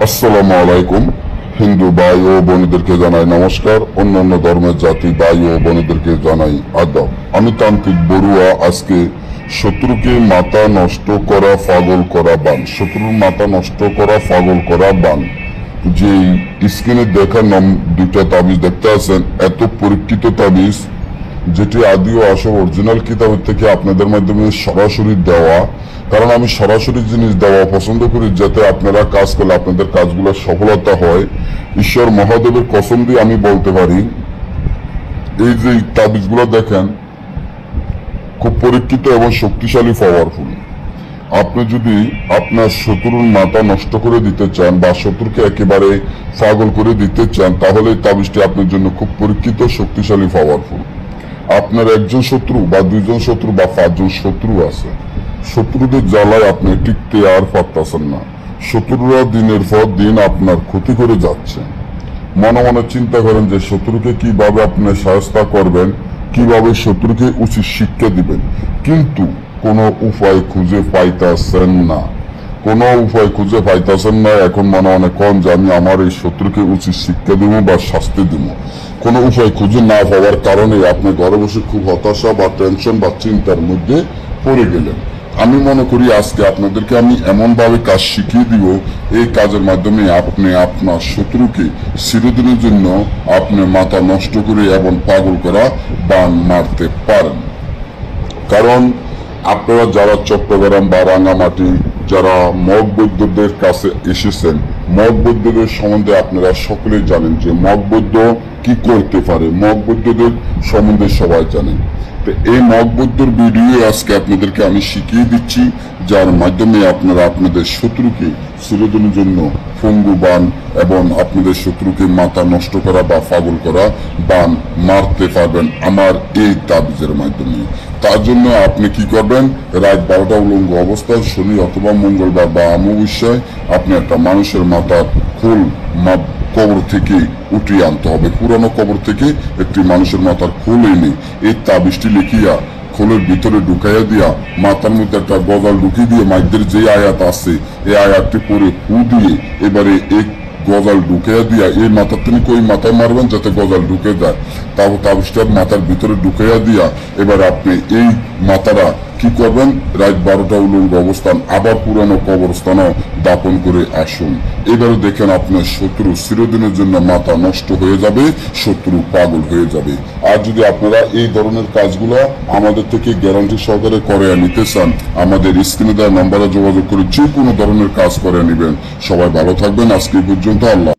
আসসালামু আলাইকুম। হিন্দু ভাই ও বোনেদেরকে জানাই নমস্কার, অন্যান্য ধর্মের জাতি ভাই ও বোনেদেরকে জানাই আদাব। আমি তান্ত্রিক বড়ুয়া। আজকে শত্রুকে মাথা নষ্ট করা পাগল করা বান, শত্রুর মাথা নষ্ট করা পাগল করা বান, যে স্ক্রিনে দেখা দুইটা তাবিজ দেখতে আছেন, এত পরীক্ষিত তাবিজ, যেটি আদি ও আসল অরিজিনাল কিতাবের থেকে আপনাদের মাধ্যমে সরাসরি দেওয়া। কারণ আমি সরাসরি জিনিস দেওয়া পছন্দ করি, যাতে আপনারা কাজ করলে আপনাদের কাজগুলো সফলতা হয়। ঈশ্বর মহাদেবের কসম দিয়ে আমি বলতে পারি, এই যে তাবিজগুলো দেখেন, খুব পরীক্ষিত এবং শক্তিশালী, পাওয়ারফুল। আপনি যদি আপনার শত্রুর মাথা নষ্ট করে দিতে চান বা শত্রুকে একেবারে পাগল করে দিতে চান, তাহলে এই তাবিজটি আপনার জন্য খুব পরীক্ষিত, শক্তিশালী, পাওয়ারফুল। আপনার একজন শত্রু বা দুইজন শত্রু বা পাঁচজন শত্রু আছে, শত্রুদের জ্বালায় আপনি টিকতে আর পারতেছেন না। শত্রুরা দিনের পর দিন আপনার ক্ষতি করে যাচ্ছে। মনে মনে চিন্তা করেন যে শত্রুকে কিভাবে আপনি সহায়তা করবেন, কিভাবে শত্রুকে উচিত শিক্ষা দিবেন, কিন্তু কোনো উপায় খুঁজে পাইতেছেন না। কোনো উপায় খুঁজে পাইতেছেন না। এখন মনে মনে কন যে আমি আমার এই শত্রুকে উচিত শিক্ষা দিব বা শাস্তি দিব। কোনো উপায় খুঁজে না পাওয়ার কারণে আপনি ঘরে বসে খুব হতাশা বা টেনশন বা চিন্তার মধ্যে পড়ে গেলেন। আমি মনে করি আজকে আপনাদেরকে আমি এমনভাবে কাজ শিখিয়ে দিব, এই কাজের মাধ্যমে আপনি আপনার শত্রুকে চিরদিনের জন্য আপনি মাথা নষ্ট করে এবং পাগল করা বান মারতে পারেন। কারণ আপনারা যারা চট্টগ্রাম বা রাঙামাটি, যারা মগ বৈদ্যদের কাছে এসেছেন, মগ বৈদ্যদের সম্বন্ধে আপনারা সকলেই জানেন যে মগ বৈদ্য কি করতে পারে। মগ বৈদ্যদের সম্বন্ধে সবাই জানেন। তো এই মগ বৈদ্যর ভিডিও আজকে আপনাদেরকে আমি শিখিয়ে দিচ্ছি, যার মাধ্যমে আপনারা আপনাদের শত্রুকে চিরদিনের জন্য পঙ্গু বান এবং আপনাদের শত্রুকে মাথা নষ্ট করা বা পাগল করা বান মারতে পারবেন আমার এই তাবিজের মাধ্যমে। তার জন্য আপনি কি করবেন, রাত 12টা উলঙ্গ অবস্থায় শনি অথবা মঙ্গলবার বা অমাবস্যায় আপনি একটা মানুষের মাথার খোল কবর থেকে উঠিয়ে আনতে হবে। পুরানো কবর থেকে একটি মানুষের মাথার খোল এনে এই তাবিজটি লিখিয়া খোলের ভিতরে ঢুকাইয়া দিয়া মাথার মধ্যে একটা গজাল ঢুকিয়ে দিয়ে মাইকদের যে আয়াত আছে এই আয়াতটি পরে ফু দিয়ে এবারে এক গজাল ঢুকাইয়া দিয়া এই মাথার তিনি কই মাথায় মারবেন যাতে গজাল ঢুকে যায়, তাও তাবিজটা মাথার ভিতরে ঢুকাইয়া দিয়া এবার আপনি এই মাথাটা কি করবেন, রাত 12টা উলঙ্গ অবস্থান আবার পুরানো কবরস্থানে দাপন করে আসুন। এবারে দেখেন আপনার শত্রু চিরদিনের জন্য মাথা নষ্ট হয়ে যাবে, শত্রু পাগল হয়ে যাবে। আর যদি আপনারা এই ধরনের কাজগুলো আমাদের থেকে গ্যারান্টি সহকারে করে নিতে চান, আমাদের স্ক্রিনে দেওয়া নম্বরে যোগাযোগ করে যে কোনো ধরনের কাজ করে নেবেন। সবাই ভালো থাকবেন। আজকে পর্যন্ত। আল্লাহ।